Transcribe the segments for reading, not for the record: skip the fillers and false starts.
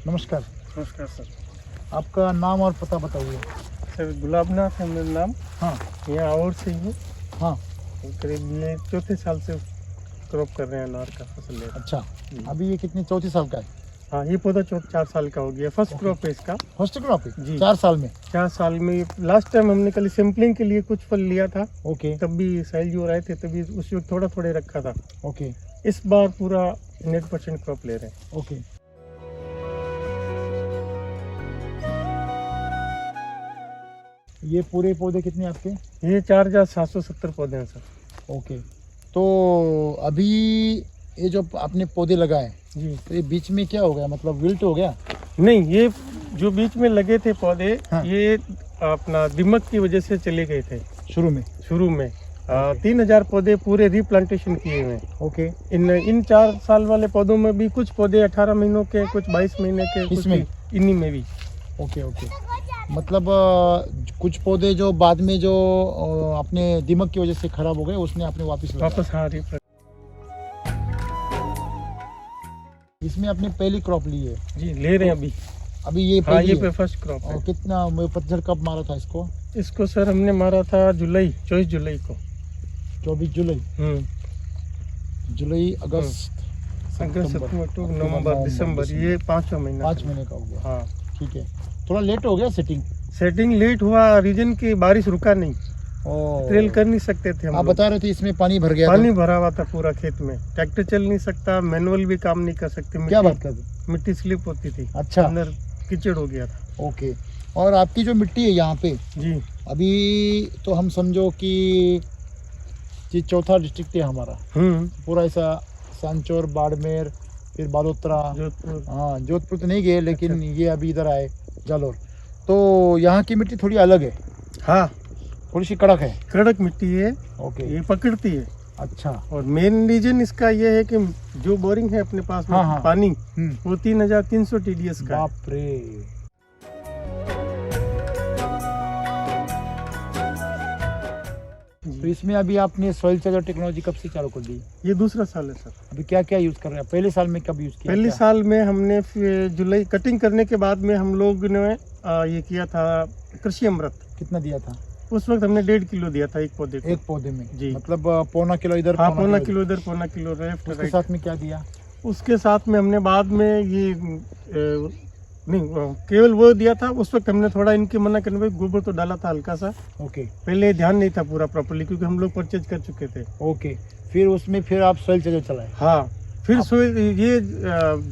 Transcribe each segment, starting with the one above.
नमस्कार। नमस्कार सर। आपका नाम और पता बताइए। सर गुलाबनाथ है मेरा नाम। हाँ यहाँ और से ही हूँ। हाँ। करीब ये चौथे साल से क्रॉप कर रहे हैं अनार का फसल ले। अच्छा, अभी ये कितनी 34 साल का है? हाँ, ये पौधा 4 साल का हो गया। फर्स्ट क्रॉप है इसका। फर्स्ट क्रॉप है जी। 4 साल में? 4 साल में। लास्ट टाइम हमने कल सैम्पलिंग के लिए कुछ फल लिया था। ओके तब भी साइज जो आए थे तभी उस वक्त थोड़ा थोड़ा रखा था। ओके इस बार पूरा 100% क्रॉप ले रहे हैं। ओके। ये पूरे पौधे कितने आपके? ये 4770 पौधे हैं सर। ओके, तो अभी ये जो आपने पौधे लगाए जी। तो ये बीच में क्या हो गया, मतलब विल्ट हो गया? नहीं, ये जो बीच में लगे थे पौधे, हाँ। ये अपना दीमक की वजह से चले गए थे शुरू में। 3000 पौधे पूरे रीप्लांटेशन किए हुए हैं। ओके। इन 4 साल वाले पौधों में भी कुछ पौधे 18 महीनों के, कुछ 22 महीने के, कुछ इसमें? इन्हीं में भी। ओके ओके, मतलब कुछ पौधे जो बाद में जो अपने दीमक की वजह से खराब हो गए उसने आपने वापस वापस हाँ रीप्लांट। इसमें आपने पहली क्रॉप ली है? जी, ले रहे हैं अभी। अभी ये हाँ, पहली ये है? पे फर्स्ट क्रॉप है। और कितना पतझड़ कब मारा था इसको? इसको सर हमने मारा था 24 जुलाई को। 24 जुलाई? जुलाई, अगस्त, अगस्त, सितंबर, अक्टूबर, नवंबर, दिसंबर, ये 5वां महीना। 5 महीने का हो गया। हाँ ठीक है, थोड़ा लेट हो गया सेटिंग लेट हुआ। रीजन की बारिश रुका नहीं, ट्रेल कर नहीं सकते थे हम आप लोग। बता रहे थे इसमें पानी भर गया पानी भरा हुआ था पूरा खेत में। ट्रैक्टर चल नहीं सकता, मैनुअल भी काम नहीं कर सकते। क्या बात कर रहे? मिट्टी स्लिप होती थी। अच्छा, अंदर कीचड़ हो गया था। ओके। और आपकी जो मिट्टी है यहाँ पे जी। अभी तो हम समझो कि ये चौथा डिस्ट्रिक्ट है हमारा पूरा, ऐसा सांचौर, बाड़मेर, फिर बालोतरा, जोधपुर। हाँ जोधपुर तो नहीं गए लेकिन अच्छा। ये अभी इधर आए जालोर। तो यहाँ की मिट्टी थोड़ी अलग है। हाँ, थोड़ी सी कड़क है। कड़क मिट्टी है। ओके, ये पकड़ती है। अच्छा। और मेन रीजन इसका ये है कि जो बोरिंग है अपने पास में, हाँ। पानी वो 3300 TDS का है। बाप रे। तो इसमें अभी आपने सॉइल चार्जर टेक्नोलॉजी कब से चालू कर दी? ये दूसरा साल है सर। अभी क्या क्या यूज कर रहे हैं? पहले साल में कब यूज किया? पहले साल में हमने जुलाई कटिंग करने के बाद में हम लोग ने ये किया था कृषि अमृत। कितना दिया था? उस वक्त हमने 1.5 किलो दिया था एक पौधे को। एक पौधे में? जी। मतलब पौना किलो इधर, हाँ, पौना किलो इधर, पौना किलो लेफ्ट उसके राइट। साथ में क्या दिया? उसके साथ में हमने बाद में ये नहीं, केवल वो दिया था। उस वक्त हमने थोड़ा इनके मना करने में गोबर तो डाला था हल्का सा। ओके पहले ध्यान नहीं था पूरा प्रॉपर्ली, क्योंकि हम लोग परचेज कर चुके थे। ओके, फिर उसमें फिर आप सॉइल चार्जर चलाए? हाँ, फिर ये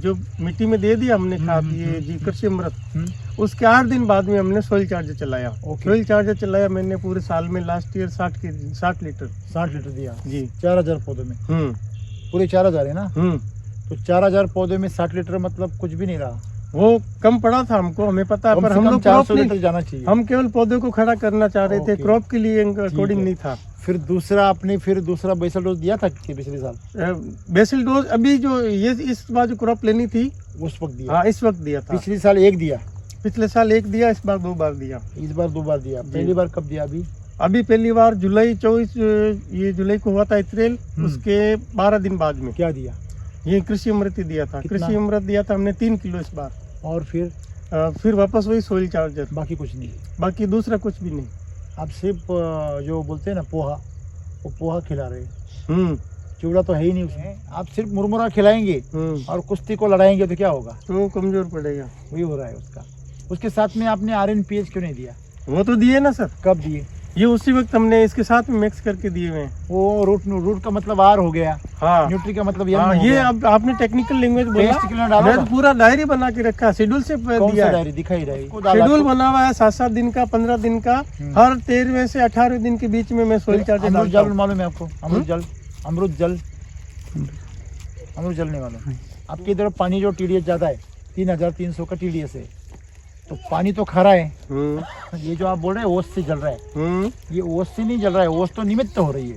जो मिट्टी में दे दिया हमने खाद, ये जी कृषि अमृत। उसके 8 दिन बाद में हमने सॉइल चार्जर चलाया। सॉइल चार्जर चलाया मैंने पूरे साल में। लास्ट ईयर 60 लीटर दिया जी। 4000 पौधों में? पूरे 4000 है ना? तो 4000 पौधे में 60 लीटर मतलब कुछ भी नहीं रहा। वो कम पड़ा था हमको, हमें पता है, पर हम लोग 400 लीटर जाना चाहिए। हम केवल पौधे को खड़ा करना चाह रहे थे, क्रॉप के लिए अकॉर्डिंग नहीं था। फिर दूसरा बेसल डोज दिया था कि पिछले साल? बेसिल डोज अभी जो ये इस बार जो क्रॉप लेनी थी उस वक्त दिया? हाँ, इस वक्त दिया था। पिछले साल एक दिया? पिछले साल एक दिया, इस बार 2 बार दिया। इस बार 2 बार दिया। पहली बार कब दिया? अभी पहली बार जुलाई 24, ये जुलाई को हुआ था अप्रैल, उसके 12 दिन बाद में। क्या दिया? ये कृषि अमृत ही दिया था। कृषि अमृत दिया था हमने 3 किलो इस बार। और फिर वापस वही सोइल चार्जर। बाकी कुछ नहीं? बाकी दूसरा कुछ भी नहीं। आप सिर्फ जो बोलते हैं ना पोहा, वो पोहा खिला रहे। चूड़ा तो है ही नहीं उसमें। आप सिर्फ मुरमुरा खिलाएंगे और कुश्ती को लड़ाएंगे तो क्या होगा? तो कमजोर पड़ेगा। वही हो रहा है उसका। उसके साथ में आपने RNPH क्यों नहीं दिया? वो तो दिए ना सर। कब दिए? ये उसी वक्त हमने इसके साथ में मिक्स करके दिए हुए हैं। वो रूट का मतलब R हो गया। हाँ, न्यूट्री का मतलब हाँ, ये अब आपने टेक्निकल लैंग्वेज बोला। मैं तो पूरा डायरी बना के रखा, शेड्यूल से दिया है। डायरी दिखाई रही? शेड्यूल बना हुआ है 7-7 दिन का, 15 दिन का। हर 13वें से 18वें दिन के बीच में मैं सोइल चार्जर डालता हूं। मालूम है आपको? अमृत जल नहीं मालूम? आपके इधर पानी जो TDS ज्यादा है, 3300 का TDS है, तो पानी तो खरा है। ये जो आप बोल रहे हैं ओस से जल रहा है, ये ओस से नहीं जल रहा है, ओस तो निमित्त हो रही है।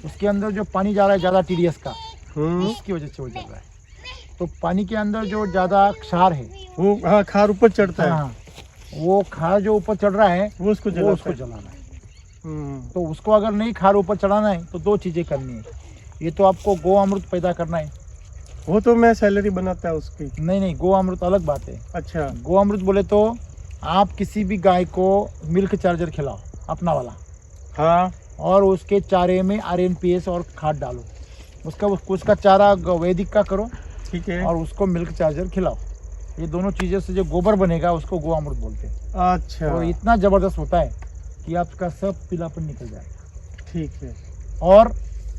उसके अंदर जो पानी जा रहा है ज्यादा TDS का, उसकी वजह से वो जल रहा है। तो पानी के अंदर जो ज्यादा क्षार है वो, हाँ, खार ऊपर चढ़ता है। हाँ, वो खार जो ऊपर चढ़ रहा है वो उसको जलाना है। तो उसको अगर नहीं खार ऊपर चढ़ाना है तो 2 चीजें करनी है। ये तो आपको गो अमृत पैदा करना है, वो तो मैं सैलरी बनाता है उसकी। नहीं, गो अमृत अलग बात है। अच्छा। गो अमृत बोले तो आप किसी भी गाय को मिल्क चार्जर खिलाओ अपना वाला, हाँ, और उसके चारे में RNPS और खाद डालो, उसका चारा वैदिक का करो, ठीक है, और उसको मिल्क चार्जर खिलाओ। ये दोनों चीज़ों से जो गोबर बनेगा उसको गो अमृत बोलते हैं। अच्छा, और इतना ज़बरदस्त होता है कि आपका सब पीलापन निकल जाएगा, ठीक है, और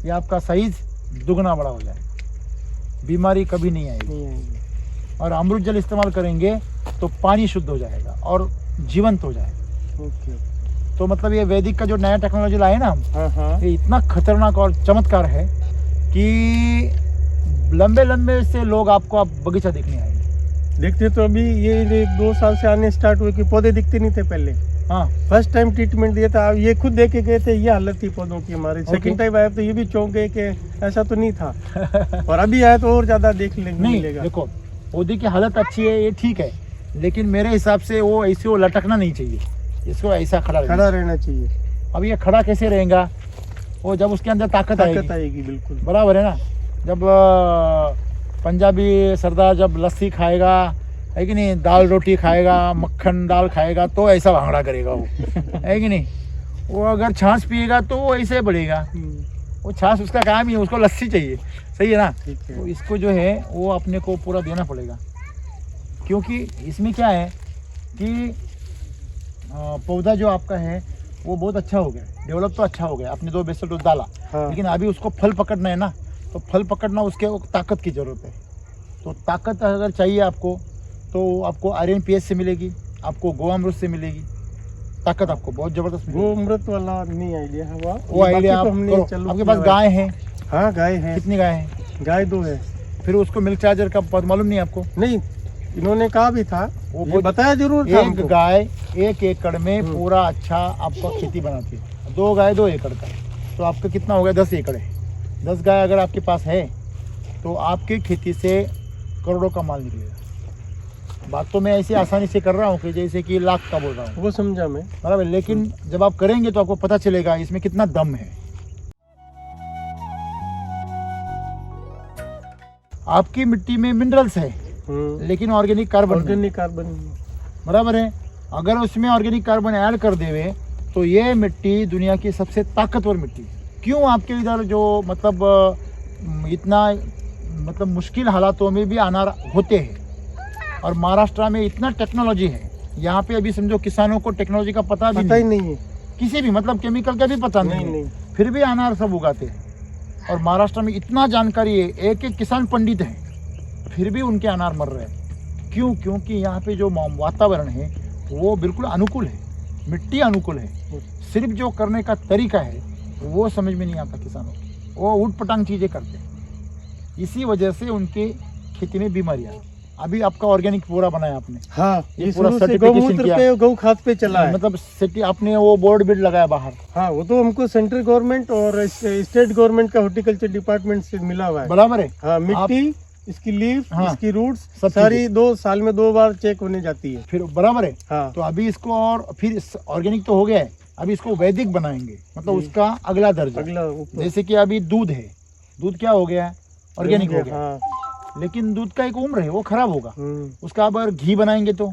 ये आपका साइज दुगना बड़ा हो जाएगा, बीमारी कभी नहीं आएगी। नहीं आएंगे। और अमृत जल इस्तेमाल करेंगे तो पानी शुद्ध हो जाएगा और जीवंत हो जाएगा। ओके। तो मतलब ये वैदिक का जो नया टेक्नोलॉजी लाए ना हम, हाँ हाँ, ये इतना खतरनाक और चमत्कार है कि लंबे लंबे से लोग आपको अब बगीचा देखने आएंगे। देखते तो अभी ये 2 साल से आने स्टार्ट हुए कि पौधे दिखते नहीं थे पहले। हाँ, फर्स्ट टाइम ट्रीटमेंट दिया था, ये खुद देख के गए थे, ये हालत थी पौधों की हमारी। सेकंड टाइम आया तो ये भी चौंक गए कि ऐसा तो नहीं था। और अभी आया तो और ज्यादा देखने नहीं मिलेगा। देखो, पौधे की हालत अच्छी है, ये ठीक है, लेकिन मेरे हिसाब से वो ऐसे वो लटकना नहीं चाहिए, इसको ऐसा खड़ा रहना चाहिए। अब ये खड़ा कैसे रहेगा? वो जब उसके अंदर ताकत आएगी, बिल्कुल बराबर है ना। जब पंजाबी सरदार जब लस्सी खाएगा, है कि नहीं, दाल रोटी खाएगा, मक्खन दाल खाएगा, तो ऐसा भांगड़ा करेगा वो, है कि नहीं। वो अगर छाछ पिएगा तो वो ऐसे बढ़ेगा, वो छाछ उसका काम ही है, उसको लस्सी चाहिए, सही है ना। तो इसको जो है वो अपने को पूरा देना पड़ेगा, क्योंकि इसमें क्या है कि पौधा जो आपका है वो बहुत अच्छा हो गया, डेवलप तो अच्छा हो गया, आपने 2 बेसल डोज डाला। हाँ। लेकिन अभी उसको फल पकड़ना है ना, तो फल पकड़ना उसके ताकत की ज़रूरत है। तो ताकत अगर चाहिए आपको तो आपको RNPS से मिलेगी, आपको गो अमृत से मिलेगी ताकत, आपको बहुत ज़बरदस्त मिलेगी। गो अमृत वाला नहीं आइडिया है वो आइडिया आप करो। आपके पास गाय है? हाँ, गाय है। कितनी गाय है? गाय 2 है। फिर उसको मिल्क चार्जर का पद मालूम नहीं आपको? नहीं, इन्होंने कहा भी था, वो बताया जरूर था एक हमको। गाय 1 एकड़ में पूरा अच्छा आपको खेती बनाती है। 2 गाय 2 एकड़ का, तो आपका कितना हो गया? 10 एकड़ है। 10 गाय अगर आपके पास है तो आपकी खेती से करोड़ों का माल निकलेगा। बात तो मैं ऐसे आसानी से कर रहा हूँ कि जैसे कि लाख का बोल रहा हूँ, वो समझा मैं, बराबर। लेकिन जब आप करेंगे तो आपको पता चलेगा इसमें कितना दम है। आपकी मिट्टी में मिनरल्स है, लेकिन ऑर्गेनिक कार्बन बराबर है। अगर उसमें ऑर्गेनिक कार्बन ऐड कर देवे तो ये मिट्टी दुनिया की सबसे ताकतवर मिट्टी है। क्यों आपके इधर जो मतलब इतना मतलब मुश्किल हालातों में भी अनार होते हैं, और महाराष्ट्र में इतना टेक्नोलॉजी है, यहाँ पे अभी समझो किसानों को टेक्नोलॉजी का पता भी नहीं है, किसी भी मतलब केमिकल का भी पता नहीं, फिर भी अनार सब उगाते हैं। और महाराष्ट्र में इतना जानकारी है, एक एक किसान पंडित है, फिर भी उनके अनार मर रहे हैं। क्यों? क्योंकि यहाँ पे जो वातावरण है वो बिल्कुल अनुकूल है, मिट्टी अनुकूल है। सिर्फ जो करने का तरीका है वो समझ में नहीं आता किसानों को, वो उठ पटांग चीज़ें करते हैं, इसी वजह से उनके खेती में बीमारियाँ। अभी आपका ऑर्गेनिक पूरा बनाया आपने, हाँ, ये पूरा सर्टिफिकेशन किया, गौ खाद पे चला है, मतलब सिटी आपने वो बोर्ड बिड लगाया बाहर। हाँ, वो तो हमको सेंट्रल गवर्नमेंट और स्टेट गवर्नमेंट का हॉर्टिकल्चर डिपार्टमेंट से मिला हुआ है, बराबर है। हाँ, मिट्टी, इसकी लीफ, हाँ, इसकी रूट्स सारी 2 साल में 2 बार चेक होने जाती है, फिर बराबर है। हाँ। तो अभी इसको, और फिर ऑर्गेनिक तो हो गया है, अभी इसको वैदिक बनाएंगे, मतलब उसका अगला दर्जा। जैसे कि अभी दूध है, दूध क्या हो गया? ऑर्गेनिक हो गया। हाँ। लेकिन दूध का एक उम्र है, वो खराब होगा। उसका अगर घी बनाएंगे तो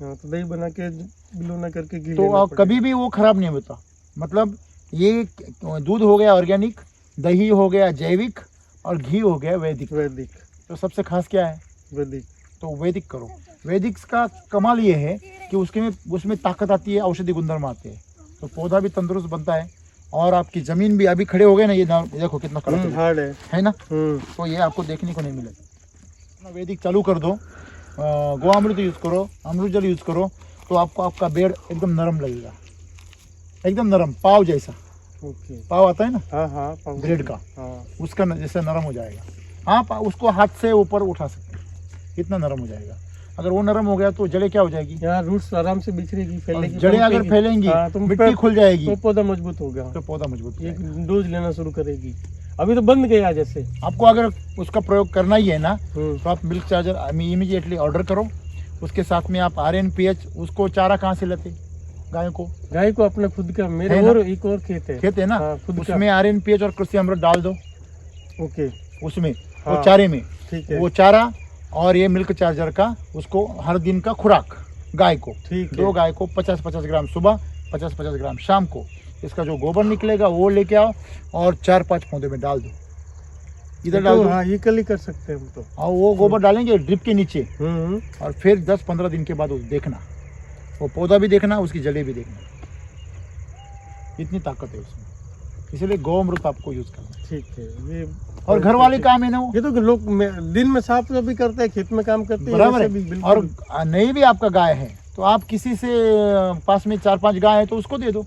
दही बना के बिलोना करके घी तो कभी भी वो खराब नहीं होता। मतलब ये दूध हो गया ऑर्गेनिक, दही हो गया जैविक, और घी हो गया वैदिक। तो सबसे खास क्या है? वैदिक। तो वैदिक करो। वैदिक का कमाल ये है कि उसमें ताकत आती है, औषधि गुणधर्म आते हैं, तो पौधा भी तंदुरुस्त बनता है, और आपकी जमीन भी अभी खड़े हो गए ना, ये देखो कितना कड़क हार्ड है ना। तो ये आपको देखने को नहीं मिलेगा। वैदिक चालू कर दो, गो अमृत यूज करो, अमृत जल यूज करो, तो आपको आपका बेड एकदम नरम लगेगा, एकदम नरम, पाव जैसा। पाव आता है ना, हाँ, ब्रेड का, उसका जैसे नरम हो जाएगा। आप उसको हाथ से ऊपर उठा सकते हैं, इतना नरम हो जाएगा। अगर वो नरम हो गया तो जड़ें क्या हो जाएगी? यार रूट्स आराम से बिखरेगी, फैलेगी। जड़ें अगर फैलेंगी तो मिट्टी खुल जाएगी, तो पौधा मजबूत होगा, डोज लेना शुरू करेगी। अभी तो बंद गया। जैसे आपको अगर उसका प्रयोग करना ही है ना, तो आप मिल्क चार्जर इमीडिएटली ऑर्डर करो। उसके साथ में आप RNPH, उसको चारा कहाँ से लेते? गाय को अपना खुद का, मेरे और एक और खेत है ना, उसमें RNPH और कृषि अमृत डाल दो। ओके, उसमें हाँ, वो चारे में, ठीक है, वो चारा और ये मिल्क चार्जर का उसको हर दिन का खुराक गाय को, ठीक है, 2 गाय को 50-50 ग्राम सुबह, 50-50 ग्राम शाम को। इसका जो गोबर निकलेगा वो लेके आओ और 4-5 पौधे में डाल दो, इधर डाल दो। हाँ, ये कल ही कर सकते हैं हम तो। और वो गोबर डालेंगे ड्रिप के नीचे, हम्म, और फिर 10-15 दिन के बाद वो देखना, वो पौधा भी देखना, उसकी जड़ें भी देखना, इतनी ताकत है उसमें। इसलिए गौअमृत आपको यूज करना। ठीक है, ये और घर वाले काम है ना वो, ये तो लोग दिन में साफ सफाई करते हैं, खेत में काम करते हैं, बराबर ऐसे भी है। बिल्कुल। और नहीं भी आपका गाय है तो आप किसी से पास में 4-5 गाय है तो उसको दे दो।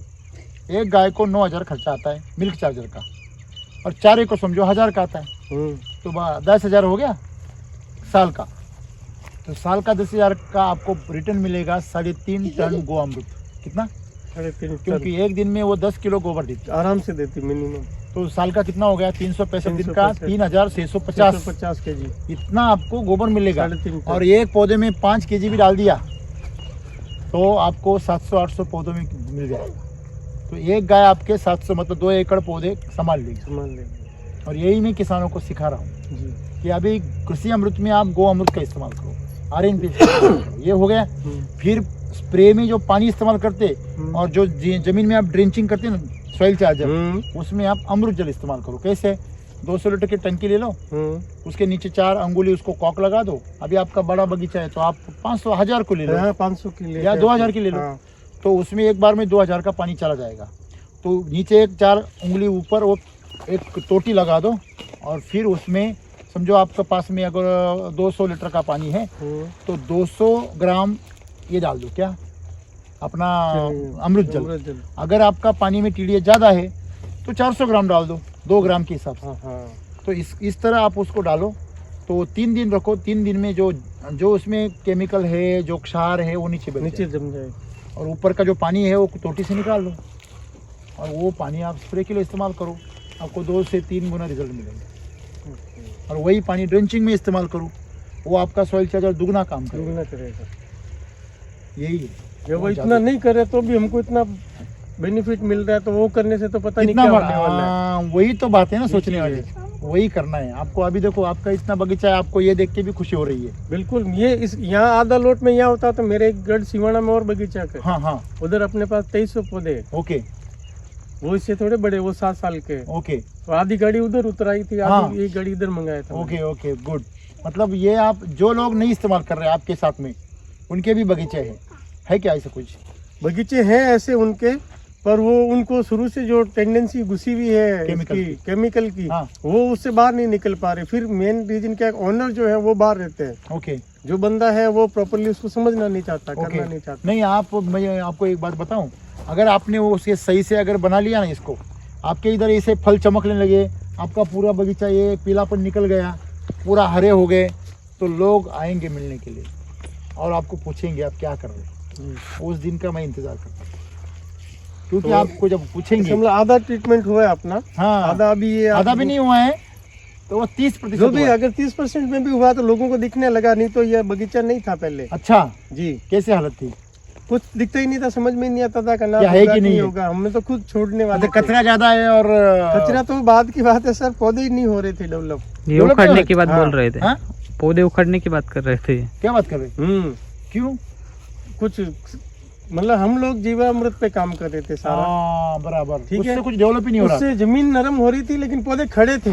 एक गाय को 9,000 खर्चा आता है मिल्क चार्जर का, और चारे को समझो 1,000 का आता है, तो 10,000 हो गया साल का। तो साल का 10,000 का आपको रिटर्न मिलेगा 3.5 टन गोअमृत। कितना? 3.5 क्योंकि एक दिन में वो 10 किलो गोबर देती है, आराम से देती मिनिमम। तो साल का कितना हो गया? 365 दिन का 3,650 kg, इतना आपको गोबर मिलेगा। 3.5 टन। और एक पौधे में 5 kg भी डाल दिया तो आपको 700-800 पौधों में मिल जाएगा। तो एक गाय आपके 700 मतलब 2 एकड़ पौधे संभाल लेगी। संभाल लेंगे और यही मैं किसानों को सिखा रहा हूँ जी। कि अभी कृषि अमृत में आप गो अमृत का इस्तेमाल करो, RNP इस्तेमाल करो, ये हो गया। फिर स्प्रे में जो पानी इस्तेमाल करते और जो जमीन में आप ड्रेंचिंग करते हैं ना सॉइल चार्जर, उसमें आप अमृत जल इस्तेमाल करो। कैसे? 200 लीटर की टंकी ले लो, उसके नीचे 4 अंगुली उसको कॉक लगा दो। अभी आपका बड़ा बगीचा है तो आप 500-1000 को ले लो, 500 की ले या 2000 की ले लो। हाँ। तो उसमें एक बार में 2000 का पानी चला जाएगा। तो नीचे एक 4 उंगली ऊपर वो एक टोटी लगा दो, और फिर उसमें समझो आपके पास में अगर 200 लीटर का पानी है तो 200 ग्राम ये डाल दो, क्या अपना अमृत जल। अगर आपका पानी में टीडीएस ज़्यादा है तो 400 ग्राम डाल दो, 2 ग्राम के हिसाब से। तो इस तरह आप उसको डालो, तो 3 दिन रखो। 3 दिन में जो उसमें केमिकल है, जो क्षार है वो नीचे जम जाए, और ऊपर का जो पानी है वो टोटी से निकाल लो, और वो पानी आप स्प्रे के लिए इस्तेमाल करो। आपको 2 से 3 गुना रिजल्ट मिलेंगे। और वही पानी ड्रेंचिंग में इस्तेमाल करो, वो आपका सॉइल चार्जर दुगना काम करेगा। यही है। जब वो इतना नहीं करे तो भी हमको इतना बेनिफिट मिल रहा है, तो वो करने से तो पता नहीं क्या होने वाला है। वही तो बात है ना सोचने वाली, वही करना है आपको। अभी देखो आपका इतना बगीचा है, आपको ये देख के भी खुशी हो रही है। बिल्कुल। ये यहाँ आधा लोट में यहाँ होता तो मेरे एक गढ़ सिवाना में और बगीचा का, हाँ, उधर अपने पास 2300 पौधे है। ओके, वो इससे थोड़े बड़े, वो 7 साल के। ओके, तो आधी गाड़ी उधर उतराई थी, आधी एक गाड़ी इधर मंगाया था। Okay, good. मतलब ये आप जो लोग नहीं इस्तेमाल कर रहे हैं आपके साथ में, उनके भी बगीचे है क्या ऐसा कुछ? बगीचे हैं ऐसे उनके, पर वो उनको शुरू से जो टेंडेंसी घुसी हुई है केमिकल की, वो उससे बाहर नहीं निकल पा रहे। फिर मेन रीजन क्या है, ओनर जो है वो बाहर रहते हैं। ओके, जो बंदा है वो प्रॉपर्ली उसको समझना नहीं चाहता, करना नहीं चाहता। नहीं, मैं आपको एक बात बताऊं, अगर आपने वो उसके सही से अगर बना लिया ना इसको, आपके इधर ऐसे फल चमकने लगे, आपका पूरा बगीचा ये पीलापन निकल गया, पूरा हरे हो गए, तो लोग आएंगे मिलने के लिए और आपको पूछेंगे आप क्या कर रहे हैं। उस दिन का मैं इंतजार करता हूँ, क्योंकि तो आपको जब पूछेंगे। आधा ट्रीटमेंट हुआ है अपना, हाँ, आधा भी नहीं हुआ है, तो वो 30% जो भी अगर 30% में भी हुआ तो लोगों को दिखने लगा, नहीं तो ये बगीचा नहीं था पहले। अच्छा जी, कैसे हालत थी? कुछ दिखता ही नहीं था, समझ में नहीं आता था करना है कि नहीं होगा। हमने तो खुद छोड़ने वाले। कचरा ज्यादा है, और कचरा तो बाद की बात है सर, पौधे ही नहीं हो रहे थे डेवलप। ये उखाड़ने की बात बोल रहे थे, पौधे उखाड़ने की बात कर रहे थे। क्या बात कर रहे? क्यों? कुछ मतलब हम लोग जीवामृत पे काम कर रहे थे सारा। बराबर, ठीक है, कुछ डेवलप ही नहीं हो रहा। उससे जमीन नरम हो रही थी, लेकिन पौधे खड़े थे,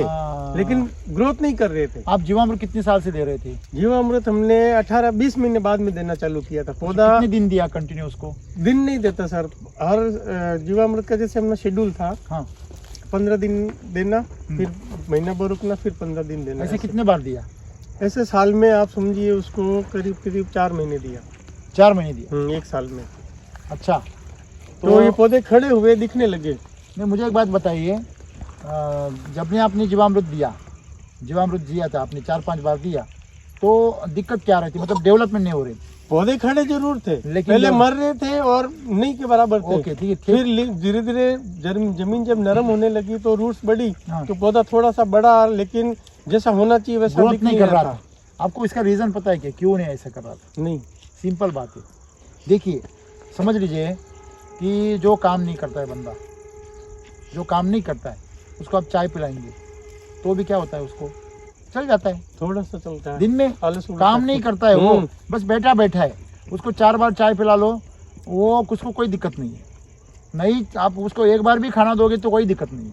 लेकिन ग्रोथ नहीं कर रहे थे। आप जीवामृत कितने साल से दे रहे थे? जीवामृत हमने 18-20 महीने बाद में देना चालू किया था। पौधा कितने दिन दिया कंटिन्यू उसको? दिन नहीं देता सर, हर जीवामृत का जैसे अपना शेड्यूल था, 15 दिन देना, फिर महीना भर रुकना, फिर 15 दिन देना। ऐसे कितने बार दिया? ऐसे साल में आप समझिए उसको करीब 4 महीने दिया। 4 महीने दिया एक साल में। अच्छा, तो ये पौधे खड़े हुए दिखने लगे। नहीं, मुझे एक बात बताइए, जब ने आपने जीवामृत दिया था आपने 4-5 बार दिया, तो दिक्कत क्या रही थी? मतलब डेवलपमेंट नहीं हो रही? पौधे खड़े जरूर थे, लेकिन पहले मर रहे थे और नहीं के बराबर थे। ओके, ठीक है। फिर धीरे धीरे जमीन जब नरम होने लगी तो रूट्स बढ़ी, तो पौधा थोड़ा सा बड़ा, लेकिन जैसा होना चाहिए वैसा ग्रोथ नहीं कर रहा था। आपको इसका रीजन पता है क्या, क्यों नहीं ऐसा कर रहा था? नहीं, सिंपल बात है। देखिए, समझ लीजिए कि जो काम नहीं करता है बंदा, जो काम नहीं करता है, उसको आप चाय पिलाएंगे तो भी क्या होता है, उसको चल जाता है थोड़ा सा चलता है, दिन में, आलस उड़ता काम है। नहीं करता है वो, बस बैठा बैठा है। उसको 4 बार चाय पिला लो, वो उसको कोई दिक्कत नहीं है। नहीं, आप उसको एक बार भी खाना दोगे तो कोई दिक्कत नहीं है।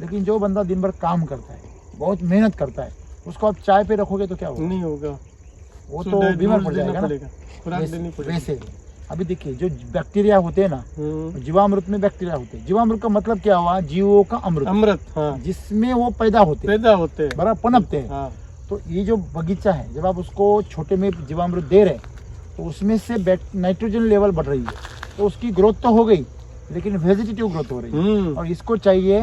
लेकिन जो बंदा दिन भर काम करता है, बहुत मेहनत करता है, उसको आप चाय पे रखोगे तो क्या होगा? नहीं होगा, वो तो बीमार पड़ जाएगा ना। खुराक देनी पड़ेगी। वैसे अभी देखिए, जो बैक्टीरिया होते हैं ना, जीवामृत में बैक्टीरिया होते हैं। जीवामृत का मतलब क्या हुआ? जीवों का अमृत, अमृत, हाँ, जिसमें वो पैदा होते हैं, पैदा होते हैं, बराबर पनपते हैं। हाँ। तो ये जो बगीचा है, जब आप उसको छोटे में जीवामृत दे रहे हैं तो उसमें से नाइट्रोजन लेवल बढ़ रही है, तो उसकी ग्रोथ तो हो गई, लेकिन वेजिटेटिव ग्रोथ हो रही है। और इसको चाहिए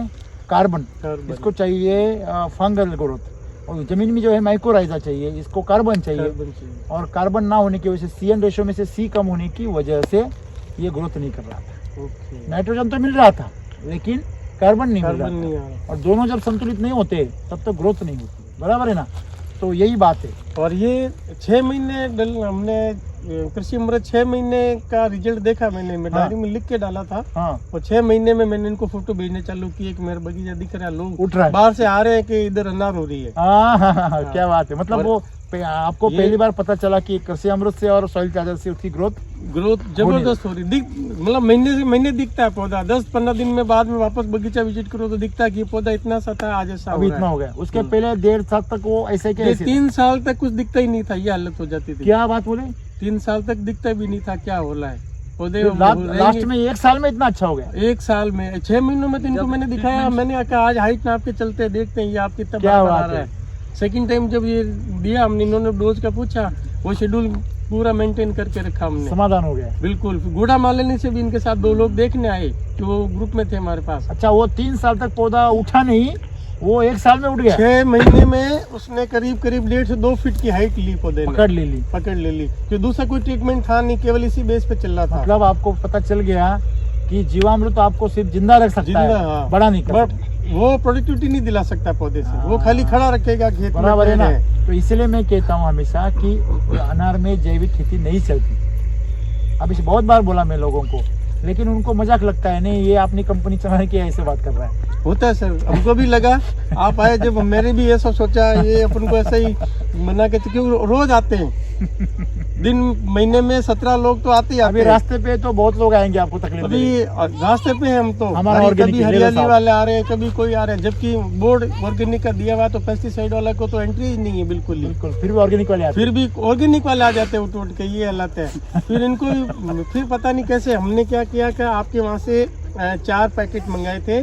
कार्बन, इसको चाहिए फंगल ग्रोथ, और जमीन में जो है माइक्रोराइजा चाहिए, इसको कार्बन चाहिए। और कार्बन ना होने की वजह से CN रेशो में से C कम होने की वजह से ये ग्रोथ नहीं कर रहा था। नाइट्रोजन तो मिल रहा था, लेकिन कार्बन नहीं मिल रहा था। और दोनों जब संतुलित नहीं होते तब तो ग्रोथ नहीं होती, बराबर है ना? तो यही बात है। और ये 6 महीने हमने कृषि अमृत 6 महीने का रिजल्ट देखा मैंने, मैं डायरी में लिख के डाला था। हाँ, और 6 महीने में मैंने इनको फोटो भेजने चालू किए कि मेरा बगीचा दिख रहा है, लोग उठ रहा है, बाहर से आ रहे हैं कि इधर अनार हो रही है। हाँ, क्या बात है। मतलब और वो आपको पहली बार पता चला कि कृषि अमृत से और सॉइल चार्जर से उसकी ग्रोथ जबरदस्त हो रही, मतलब महीने से महीने दिखता है पौधा। 10-15 दिन में बाद में वापस बगीचा विजिट करो तो दिखता है कि ये पौधा इतना सा था, आज ऐसा अभी इतना हो गया। उसके पहले 1.5 साल तक वो ऐसे के ऐसे 3 साल तक कुछ दिखता ही नहीं था, ये हालत हो जाती थी। क्या बात बोले? 3 साल तक दिखता भी नहीं था, क्या हो रहा है पौधे। लास्ट में 1 साल में इतना अच्छा हो गया। 1 साल में 6 महीनों में तो इनको मैंने दिखाया, मैंने कहा आज हाइट नाप के चलते हैं, देखते हैं ये आप कितना क्या बड़ा बात बना रहा है। सेकंड टाइम जब ये दिया हमने, इन्होंने डोज का पूछा, वो शेड्यूल पूरा मेंटेन करके रखा हमने, समाधान हो गया। बिल्कुल। गुड़ा मालिनी से भी इनके साथ 2 लोग देखने आए कि वो ग्रुप में थे हमारे पास। अच्छा, वो 3 साल तक पौधा उठा नहीं, वो 1 साल में उठ गया। 6 महीने में उसने करीब 1.5 से 2 फीट की हाइट ली पौधे ने, पकड़ ले ली। कि दूसरा कोई ट्रीटमेंट था नहीं, केवल इसी बेस पे चल रहा था। मतलब आपको पता चल गया कि जीवामृत तो आपको सिर्फ जिंदा रख सकता है, हाँ। बड़ा नहीं कर सकता। वो प्रोडक्टिविटी नहीं दिला सकता पौधे से, वो खाली खड़ा रखेगा खेत में, बराबर है ना? तो इसलिए मैं कहता हूँ हमेशा कि अनार में जैविक खेती नहीं चलती। अब इसे बहुत बार बोला मैं लोगों को, लेकिन उनको मजाक लगता है, नहीं ये अपनी कंपनी चलाने की ऐसे बात कर रहा है। होता है सर, हमको भी लगा। आप आए जब, मैंने भी ये सब सोचा, ये अपन को ऐसा ही मना के, क्योंकि रोज आते हैं दिन महीने में 17 लोग तो आते ही आते अभी हैं। रास्ते पे तो बहुत लोग आएंगे आपको तकलीफ अभी रास्ते पे हम तो हमारा कभी हरियाली वाले आ रहे हैं, कभी कोई आ रहे हैं, जबकि बोर्ड ऑर्गेनिक का दिया हुआ, तो पेस्टिसाइड वाला को तो एंट्री ही नहीं है बिल्कुल ही। बिल्कुल, फिर भी ऑर्गेनिक वाले आते हैं। फिर भी ऑर्गेनिक वाले आ जाते हैं उठ के, ये हालत है। फिर इनको फिर पता नहीं कैसे हमने क्या किया कि आपके वहाँ से 4 पैकेट मंगाए थे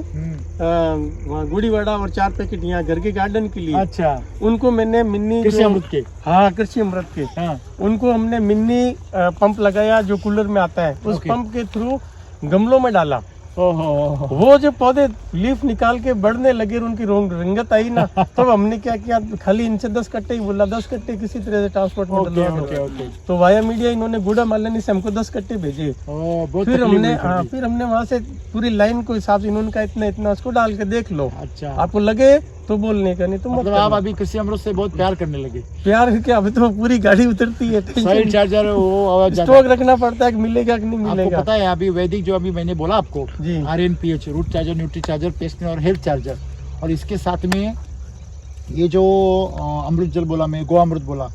वहाँ गुड़ीवाड़ा, और 4 पैकेट यहाँ घर के गार्डन के लिए। अच्छा, उनको मैंने मिनी कृषि अमृत के, हाँ कृषि अमृत के, हाँ, उनको हमने मिनी पंप लगाया जो कूलर में आता है, उस पंप के थ्रू गमलों में डाला। ओहो, वो जो पौधे लीफ निकाल के बढ़ने लगे, उनकी रंगत आई ना, तब हमने क्या किया, खाली इनसे 10 कट्टे ही बोला, 10 कट्टे किसी तरह से ट्रांसपोर्ट में डलवा दो। तो वाया मीडिया इन्होंने गुड़ा मालिनी से हमको 10 कट्टे भेजे। फिर हमने वहाँ से पूरी लाइन को हिसाब से इन्होंने कहा इतना उसको डाल के देख लो, अच्छा, आपको लगे तो बोलने का, नहीं तो मतलब आप अभी कृषि अमृत से बहुत प्यार करने लगे। प्यार क्या, अभी तो पूरी गाड़ी उतरती है, सॉइल चार्जर वो स्टॉक रखना पड़ता है कि मिलेगा कि नहीं आपको मिलेगा। पता है अभी वैदिक जो अभी मैंने बोला आपको, जी, RNPH, root charger, nutri charger, pest और हेल्थ चार्जर, और इसके साथ में ये जो अमृत जल बोला मैं, गो अमृत बोला,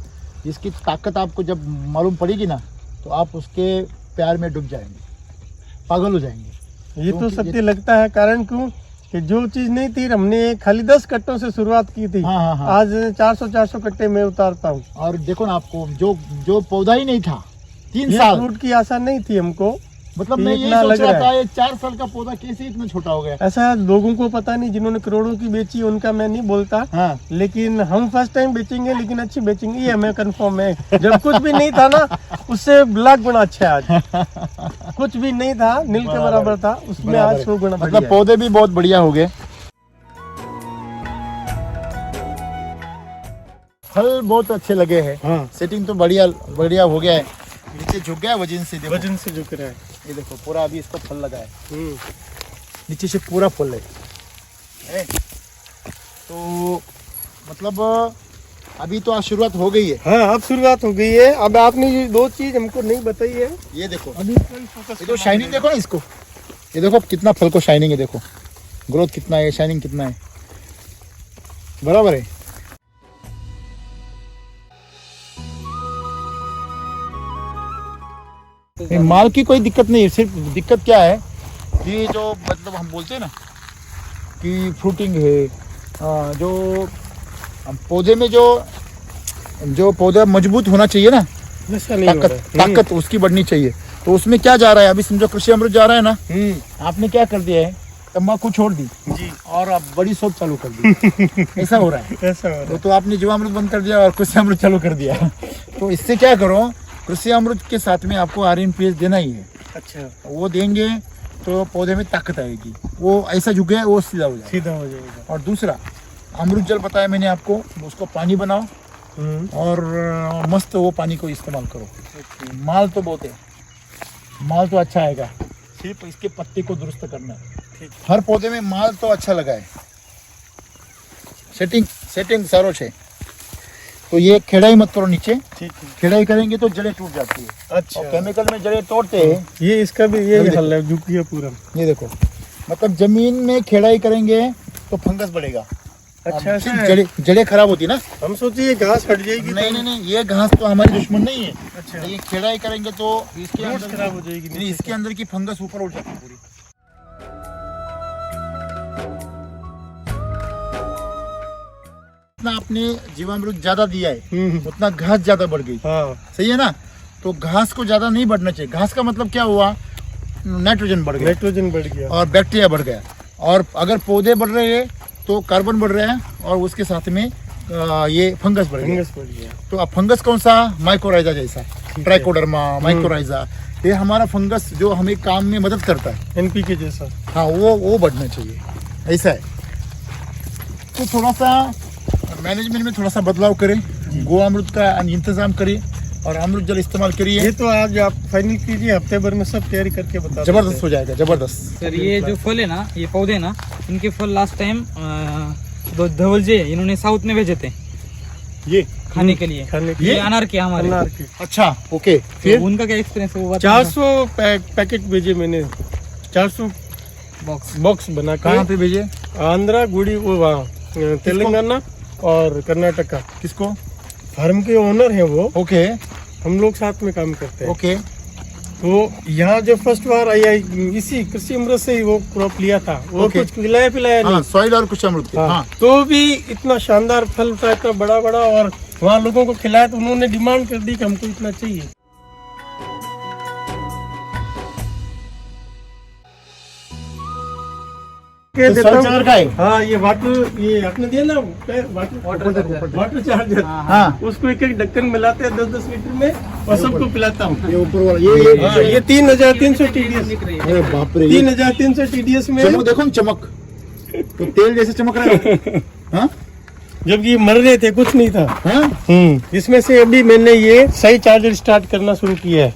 इसकी ताकत आपको जब मालूम पड़ेगी ना, तो आप उसके प्यार में डूब जाएंगे, पागल हो जाएंगे। ये तो सत्य लगता है। कारण क्यों कि जो चीज नहीं थी, हमने खाली 10 कट्टों से शुरुआत की थी, हाँ, हाँ। आज 400 कट्टे में उतारता हूँ। और देखो ना, आपको जो पौधा ही नहीं था 3 ये साल, फ्रूट की आशा नहीं थी हमको, मतलब मैं यही इतना सोच लग रहा रहा था ये 4 साल का पौधा कैसे इतना छोटा हो गया। ऐसा लोगों को पता नहीं, जिन्होंने करोड़ों की बेची उनका मैं नहीं बोलता, हाँ, लेकिन हम फर्स्ट टाइम बेचेंगे, लेकिन अच्छी बेचेंगे, ये हमें कंफर्म है। जब कुछ भी नहीं था ना, उससे लाख गुना अच्छा है आज। कुछ भी नहीं था, नील के बराबर था, उसमें आज 100 गुना मतलब पौधे भी बहुत बढ़िया हो गए, फल बहुत अच्छे लगे हैं। हाँ, सेटिंग तो बढ़िया बढ़िया हो गया है, नीचे झुक गया वजन से, देखो वजन से झुक रहा है। ये देखो पूरा अभी इसको फल लगा है, नीचे से पूरा फल है। तो मतलब अभी तो आज शुरुआत हो गई है। हाँ, अब शुरुआत हो गई है। अब आपने ये 2 चीज हमको नहीं बताई है, ये देखो अभी फोकस, ये तो शाइनिंग देखो ना इसको, ये देखो कितना फल को शाइनिंग है, देखो ग्रोथ कितना है, शाइनिंग कितना है, बराबर है। नहीं, माल की कोई दिक्कत नहीं है, सिर्फ दिक्कत क्या है कि जो मतलब हम बोलते हैं ना कि फ्रूटिंग है, जो पौधे में जो पौधा मजबूत होना चाहिए ना, वैसा नहीं हो रहा है। ताकत उसकी बढ़नी चाहिए। तो उसमें क्या जा रहा है, अभी समझो कृषि अमृत जा रहा है ना, आपने क्या कर दिया है, तम्बाकू छोड़ दी जी, और अब बड़ी शोध चालू कर दी। ऐसा हो रहा है। ऐसा हो रहा है। तो आपने जीवामृत बंद कर दिया और कृषि अमृत चालू कर दिया। तो इससे क्या करो, कृषि अमृत के साथ में आपको RNPS देना ही है। अच्छा, वो देंगे तो पौधे में ताकत आएगी, वो ऐसा झुके वो सीधा हो जाए। सीधा हो जाएगा। और दूसरा अमृत जल बताया मैंने आपको, उसको पानी बनाओ और मस्त वो पानी को इस्तेमाल करो। माल तो बहुत है, माल तो अच्छा आएगा, सिर्फ इसके पत्ते को दुरुस्त करना है। हर पौधे में माल तो अच्छा लगा है, सेटिंग सारो छे। तो ये खेड़ाई मत करो नीचे, ठीक है। खेड़ाई करेंगे तो जड़ें टूट जाती है। अच्छा, और केमिकल में जड़ें तोड़ते हैं। ये इसका भी ये देखो। हल है, झुक गया पूरा। ये देखो, मतलब जमीन में खेड़ाई करेंगे तो फंगस बढ़ेगा। अच्छा, ऐसा है। जड़ें खराब होती ना। हम सोचे ये घास हट जाएगी। नहीं, ये घास तो हमारी दुश्मन नहीं है। अच्छा, ये खेड़ाई करेंगे तो इसके रूट्स अंदर खराब हो जाएगी। नहीं, इसके अंदर की फंगस ऊपर उठ जाती है पूरी। जितना आपने जीवामृत ज्यादा दिया है उतना घास ज्यादा बढ़ गई। हाँ, सही है ना। तो घास को ज्यादा नहीं बढ़ना चाहिए। घास का मतलब क्या हुआ, नाइट्रोजन बढ़ गया नाइट्रोजन बढ़ गया और बैक्टीरिया बढ़ गया। और अगर पौधे बढ़ रहे हैं तो कार्बन बढ़ रहा है और उसके साथ में ये फंगस बढ़ गया। फंगस बढ़ गया। तो अब फंगस कौन सा, माइकोराइजा जैसा, ट्राइकोडर्मा, माइकोराइजा, ये हमारा फंगस जो हमें काम में मदद करता है। NPK जैसा। हाँ, वो बढ़ना चाहिए, ऐसा है। तो थोड़ा सा मैनेजमेंट में थोड़ा सा बदलाव करें, गो अमृत का इंतजाम करिए और अमृत जल इस्तेमाल करिए। ये तो आज आप फाइनल कीजिए, हफ्ते भर में सब तैयारी करके बता। जबरदस्त हो जाएगा, जबरदस्त। सर ये जो फल है ना, ये पौधे ना, इनके फल लास्ट टाइम धवल जी इन्होंने साउथ में भेजे थे ये खाने के लिए। खाने के ये लिए। अनार के हमारे। अनार के अच्छा, ओके। फिर तो उनका क्या एक्सपीरियंस है वो बताइए। 400 पैकेट भेजे मैंने, 400 बॉक्स बना कहाँ के। पे भेजे, आंध्रा, गुड़ी, वो वहाँ तेलंगाना और कर्नाटका। किसको? फार्म के ओनर हैं वो, ओके हम लोग साथ में काम करते हैं। ओके। तो यहाँ जो फर्स्ट बार आया, इसी कृषि अमृत से ही वो क्रॉप लिया था, वो ओके। कुछ खिलाया पिलाया हाँ, नहीं। सॉइल और कुछ अमृत के। हाँ, हाँ, तो भी इतना शानदार फल था, इतना बड़ा बड़ा, और वहाँ लोगों को खिलाया तो उन्होंने डिमांड कर दी कि हमको इतना चाहिए। तो सॉइल चार्जर का है। हाँ, ये वाटर, ये आपने दिया ना वाटर चार्जर। हाँ, उसको एक एक ढक्कन मिलाते हैं 10-10 लीटर में और सबको पिलाता हूँ। ये ऊपर वाला हाँ, ये 3300 TDS, अरे बाप रे, 3300 TDS में। चमक देखो ना, चमक तो तेल जैसे चमक रहा है। हाँ जब ये मर रहे थे कुछ नहीं था। हाँ, इसमें से अभी मैंने ये सही चार्जर स्टार्ट करना शुरू किया है।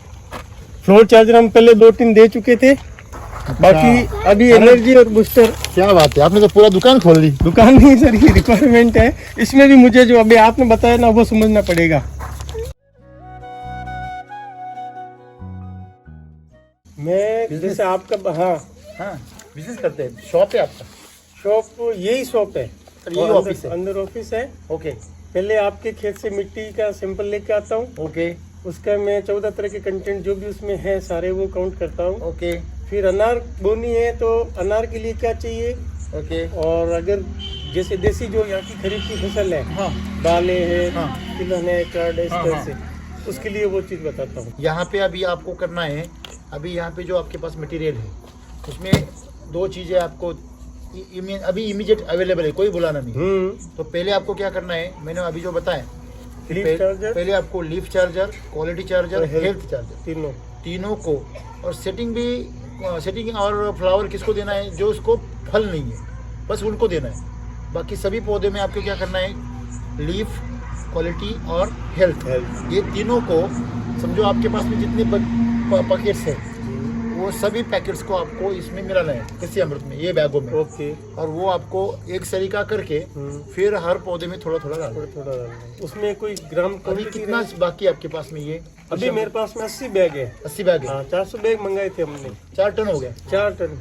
फ्लोर चार्जर हम पहले 2-3 दे चुके थे, बाकी अभी एनर्जी और बूस्टर। क्या बात है, आपने तो पूरा दुकान खोल ली। दुकान नहीं सर, ये रिक्वायरमेंट है। इसमें भी मुझे जो अभी आपने बताया ना, वो समझना पड़ेगा। मैं जैसे आपका, हाँ हाँ, बिजनेस करते हैं, शॉप है आपका? शॉप, यही शॉप है, यही और ऑफिस है। अंदर ऑफिस है। ओके पहले आपके खेत से मिट्टी का सैंपल लेके आता हूँ, ओके उसका मैं 14 तरह के कंटेंट जो भी उसमें है सारे वो काउंट करता हूँ। ओके फिर अनार बोनी है तो अनार के लिए क्या चाहिए, ओके। और अगर जैसे देसी जो यहाँ की खरीफ की फसल है, हाँ, दालें हैं, हाँ। तिलहन है, कर्ड है, इस हाँ, तरह हाँ। से, उसके लिए वो चीज़ बताता हूँ। यहाँ पे अभी आपको करना है, अभी यहाँ पे जो आपके पास मटेरियल है उसमें 2 चीज़ें आपको अभी इमीडिएट अवेलेबल है, कोई बुलाना नहीं। तो पहले आपको क्या करना है, मैंने अभी जो बताया, लीफ चार्जर, पहले आपको leaf charger, quality charger, health charger, तीनों को, और सेटिंग और फ्लावर किसको देना है, जो उसको फल नहीं है, बस उनको देना है। बाकी सभी पौधे में आपको क्या करना है, लीफ, क्वालिटी और हेल्थ, ये तीनों को समझो। आपके पास में जितने पैकेट्स है वो सभी पैकेट्स को आपको इसमें मिलाना है, कृषि अमृत में, ये बैगों में। ओके। और वो आपको एक सरीका करके फिर हर पौधे में थोड़ा थोड़ा डालना थोड़ा उसमें कोई ग्राम अभी क्वांटिटी कितना बाकी आपके पास में ये? अभी मेरे पास में 80 बैग है। 80 बैग है। हाँ, 400 बैग मंगाए थे हमने। 4 टन हो गया, 4 टन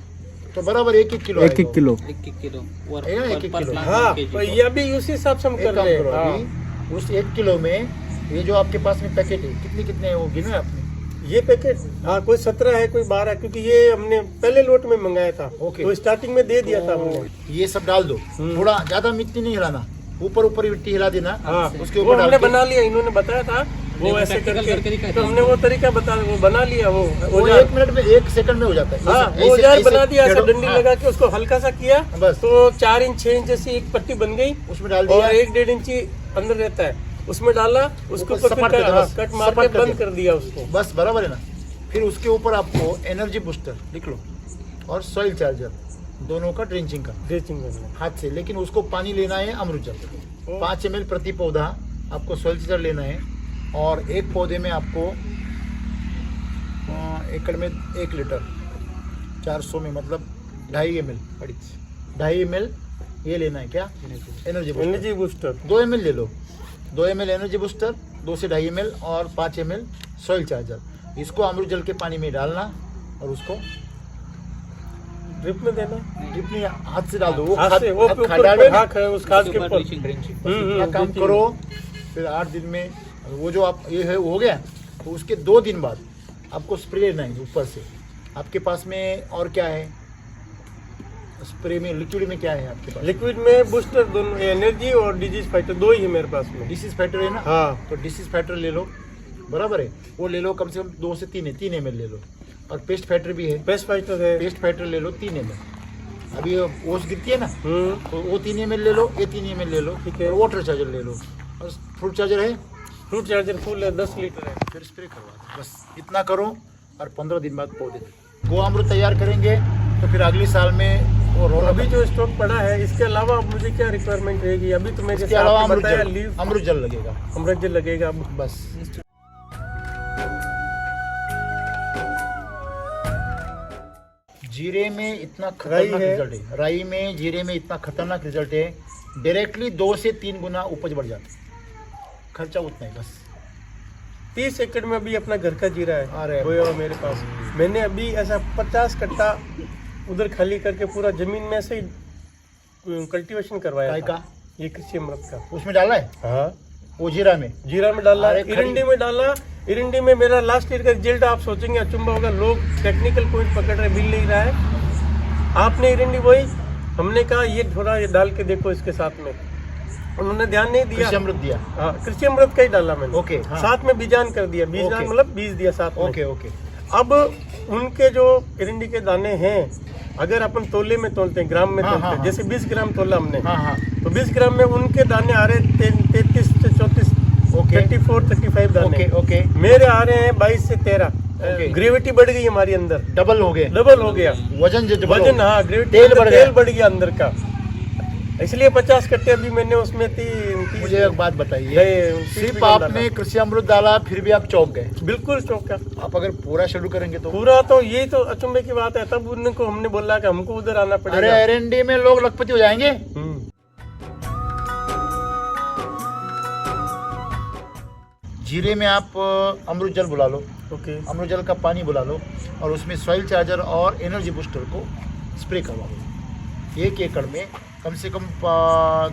तो बराबर 1-1 किलो। 1-1 किलो। 1-1 किलो। है ना, 1-1 किलो। हाँ, तो ये अभी उसी हिसाब से हम एक कर काम रहे करो, हैं। अभी उस 1 किलो में ये जो आपके पास में पैकेट है, कितने कितने है वो गिने आपने? ये पैकेट हाँ कोई 17 है कोई 12, क्योंकि ये हमने पहले लोट में मंगाया था। ओके। तो स्टार्टिंग में दे दिया था हमने। ये सब डाल दो, थोड़ा ज्यादा मिट्टी नहीं हिलाना, ऊपर ऊपर मिट्टी हिला देना। हाँ उसके वो ऊपर हमने डाल के बना लिया, इन्होंने बताया था वो ऐसे करके, तो हमने वो तरीका वो बना लिया। वो वो औजार 1 मिनट में 1 सेकंड में हो जाता है। हाँ ऐसे- वो औजार ऐसे- बना दिया, ऐसा छेड़ो। डंडी हाँ, लगा के उसको हल्का सा किया, बस। तो 4 इंच 6 इंच जैसी एक पट्टी बन गई, उसमें डाल दिया। और 1-1.5 इंची अंदर रहता है, उसमें डाला, उसके ऊपर ऊपर सपाट फिर कर दो, बस। कट मार सपाट के कर बंद दो। कर दिया उसको। बस बराबर है ना। फिर उसके ऊपर आपको एनर्जी बूस्टर लिख लो और सॉइल चार्जर दोनों का ड्रेंचिंग का ड्रेसिंग करना। हाथ से, लेकिन उसको पानी लेना है अमृत जल 5 ml प्रति पौधा आपको सॉइल चार्जर लेना है। और एक पौधे में आपको एकड़ में 1 लीटर 400 में मतलब 2.5 ml ये लेना है। क्या energy booster, energy booster 2 ml ले लो, 2 ml एनर्जी बूस्टर, 2 से 2.5 ml और 5 ml सॉइल चार्जर। इसको अमृत जल के पानी में डालना और उसको ड्रिप में देना, ड्रिप में हाथ से डाल दो। वो हाथ खाद से वो खाद ऊपर डाल पे देना। हाँ उस खाद के ऊपर इतना काम करो, फिर 8 दिन में वो जो आप ये है वो हो गया। तो उसके 2 दिन बाद आपको स्प्रे लेना है ऊपर से। आपके पास में और क्या है स्प्रे में, लिक्विड में क्या है आपके पास? लिक्विड में बूस्टर दोनों, एनर्जी और डिजीज फाइटर 2 ही है मेरे पास में। डिसीज फाइटर है ना? हाँ तो डिसीज फाइटर ले लो, बराबर है, वो ले लो कम से कम 2 से 3 है, 3 ml ले लो। और पेस्ट फाइटर भी है, पेस्ट फाइटर है। पेस्ट फाइटर ले लो 3 ml। अभी ओस गिरती है ना, तो वो 3 ml ले लो, ये 3 ml ले लो, ठीक है। और वाटर चार्जर ले लो, और फ्रूट चार्जर है, फ्रूट चार्जर फुल है 10 लीटर है। फिर स्प्रे करवा दो। बस इतना करो और 15 दिन बाद पौधे वो अमृत तैयार करेंगे। तो फिर अगले साल में वो और रौनक। अभी जो स्टॉक पड़ा है इसके अलावा अब मुझे क्या रिक्वायरमेंट रहेगी? अभी तो मेरे इसके अलावा आपने बताया अमृत लीव जल लगेगा अमृत जल लगेगा अब। बस। जीरे में इतना खतरनाक है। रिजल्ट है, राई में जीरे में इतना खतरनाक रिजल्ट है, डायरेक्टली 2 से 3 गुना उपज बढ़ जाता है, खर्चा उतना ही बस। 30 एकड़ में अभी अपना घर का जीरा है अरे बोया हुआ मेरे पास। मैंने अभी ऐसा 50 कट्टा उधर खाली करके पूरा जमीन में से कल्टीवेशन करवाया काय था। का ये कृषि अमृत का। उसमें डाला है हाँ वो जीरा में। जीरा में डाला, अरे इरंडी में डाला। इरंडी में मेरा लास्ट ईयर का रिजल्ट आप सोचेंगे अचंभा होगा, लोग टेक्निकल पॉइंट पकड़ रहे, मिल नहीं रहा है। आपने इरंडी वही, हमने कहा ये थोड़ा ये डाल के देखो इसके साथ में, उन्होंने ध्यान नहीं दिया। कृषि अमृत दिया। हाँ कृषि अमृत का ही डाला मैंने। ओके, हाँ। साथ में बीजान कर दिया, बीजान ओके। मतलब बीज दिया साथ में। Okay okay. अब उनके जो इरंडी के दाने हैं, अगर अपन तोले में तोलते हैं, ग्राम में हाँ, तोलते हाँ, हैं, हाँ। जैसे 20 ग्राम तोला हमने, हाँ हाँ तो 20 ग्राम में उनके दाने आ रहे हैं 33 से 34, ओके। 34-35 दाने। Okay okay. मेरे आ रहे हैं 22 से 13। ओके। ग्रेविटी बढ़ गई हमारी अंदर, डबल हो गए, डबल हो गया वजन जो डबल वजन। हो हाँ ग्रेविटी तेल बढ़ गया। तेल बढ़ गया अंदर का, इसलिए 50 कट्टे अभी मैंने उसमें मुझे एक बात बताइए, सिर्फ आपने कृषि अमृत डाला फिर भी आप चौंक गए। बिल्कुल चौका। आप अगर पूरा शुरू करेंगे तो पूरा तो यही तो अचंभे की बात है। तब उनको हमने बोला कि हमको उधर आना अरे पड़ेगा। एरंडी में लोग लखपति हो जाएंगे। जीरे में आप अमृत जल बुला लो, ओके। अमृत जल का पानी बुला लो और उसमें सॉइल चार्जर और एनर्जी बूस्टर को स्प्रे करवा लो। 1 एकड़ में कम से कम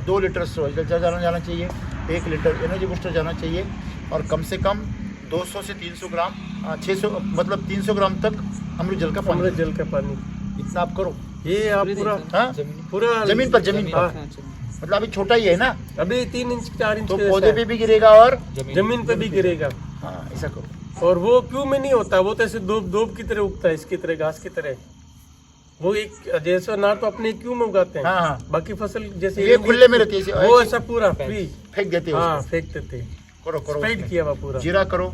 2 लीटर सॉइल चार्जर जाना चाहिए, 1 लीटर एनर्जी बूस्टर जाना चाहिए, और कम से कम 200 से 300 ग्राम 600 मतलब 300 ग्राम तक अमृत जल का अमृत पानी। जल का पानी इतना आप करो। ये आप पूरा हाँ पूरा जमीन पर हाँ। मतलब अभी छोटा ही है ना, अभी 3 इंच 4 इंच तो के पौधे जैसा पे भी गिरेगा और है। जमीन पे भी गिरेगा। हाँ ऐसा करो। और वो क्यों में नहीं होता, वो तो ऐसे दोब की तरह उगता है, इसकी तरह घास की तरह। वो एक जैसा ना तो अपने क्यों में उगाते हैं, हाँ हाँ बाकी फसल जैसे ये खुले में रहती है, वो ऐसा पूरा फ्री फेंक देते हो हाँ उसको। फेंक देते। करो करो स्प्रेड किया हुआ पूरा। जीरा करो।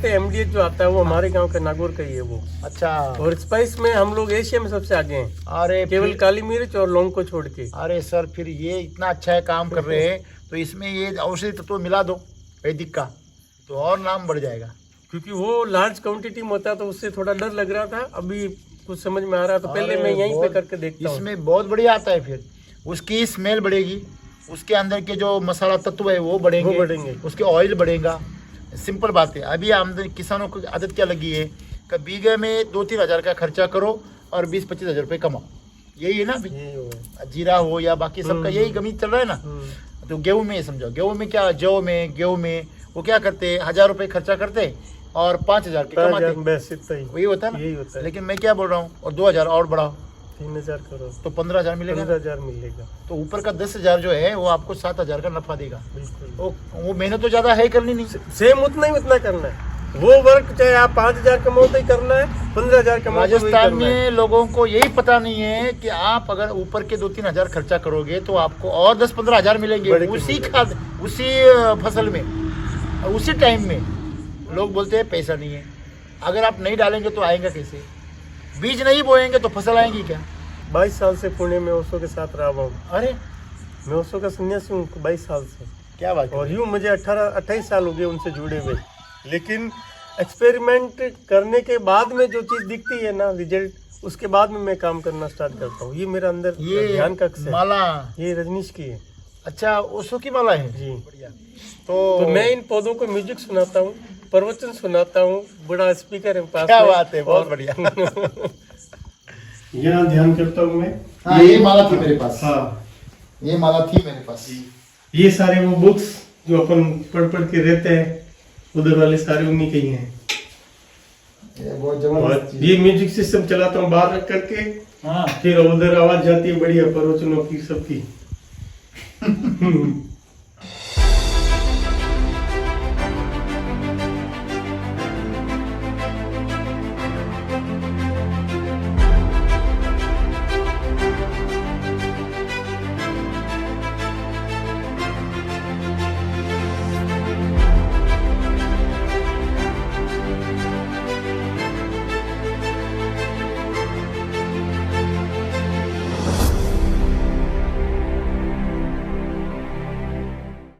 एमडीएच जो आता है वो हमारे गांव का नागौर का ही है वो। अच्छा और स्पाइस में हम लोग एशिया में सबसे आगे हैं, अरे केवल फिर- काली मिर्च और लौंग को छोड़ के। अरे सर फिर ये इतना अच्छा है काम कर रहे हैं तो इसमें ये औषधि तत्व मिला दो वैदिक का, तो और नाम बढ़ जाएगा। क्योंकि वो लार्ज क्वांटिटी में होता है तो उससे थोड़ा डर लग रहा था, अभी कुछ समझ में आ रहा है, तो पहले अरे मैं यहीं पे बहुत- करके देखता हूँ। इसमें बहुत बढ़िया आता है, फिर उसकी स्मेल बढ़ेगी, उसके अंदर के जो मसाला तत्व है वो बढ़ेंगे, उसके ऑयल बढ़ेगा। सिंपल बात है। अभी आमदनी किसानों को आदत क्या लगी है कि बीघे में 2-3 हज़ार का खर्चा करो और 20-25 हज़ार रुपये कमाओ, यही है ना अभी। यही हुआ। जीरा हो या बाकी सबका यही गणित चल रहा है ना। तो गेहूं में समझो, गेहूं में क्या, जौ में गेहूं में वो क्या करते हैं, 1000 रुपये खर्चा करते और 5,000 के कमाते 5,000 बस इतना ही, वही होता है यही ना। होता है। लेकिन मैं क्या बोल रहा हूँ, और 2,000 और बढ़ाओ 3,000 करो तो 15,000 मिलेगा। 15,000 मिलेगा। तो ऊपर का 10,000 जो है वो आपको 7,000 का नफा देगा। बिल्कुल वो मेहनत तो ज्यादा है करनी नहीं। सेम उतना करना है। वो वर्क चाहे आप 5,000 कमाओ तो ही करना है, 15,000 कमाओ तो वही राजस्थान करना है। में लोगों को यही पता नहीं है कि आप अगर ऊपर के 2-3 हजार खर्चा करोगे तो आपको और 10-15 हजार मिलेंगे बड़े के उसी मिलेंगे। खाद, उसी फसल में, उसी टाइम में। लोग बोलते हैं पैसा नहीं है। अगर आप नहीं डालेंगे तो आएगा कैसे? बीज नहीं बोएंगे तो फसल आएगी क्या? 22 साल से पुणे में ओशो के साथ रहा हूँ। अरे मैं ओशो का सन्यासी हूँ 22 साल से। क्या बात और है। यूँ मुझे 28 साल हो गए उनसे जुड़े हुए। लेकिन एक्सपेरिमेंट करने के बाद में जो चीज़ दिखती है ना, रिजल्ट, उसके बाद में मैं काम करना स्टार्ट करता हूँ। ये मेरा अंदर ये ध्यान कक्ष है। माला, ये रजनीश की है अच्छा ओशो की माला है जी। तो मैं इन पौधों को म्यूजिक सुनाता हूँ, प्रवचन सुनाता हूँ, बड़ा स्पीकर है पास क्या में। बात है, बहुत बढ़िया। यहाँ ध्यान करता हूँ मैं। हाँ, ये माला थी मेरे पास। हाँ, ये माला थी मेरे पास। ये सारे वो बुक्स जो अपन पढ़ के रहते हैं, उधर वाले सारे उन्हीं के ही हैं। ये बहुत और जबरदस्त चीज़ ये म्यूजिक सिस्टम चलाता हूँ बाहर रख करके, है। हाँ फिर उधर आवाज जाती है बढ़िया प्रवचनों की सबकी।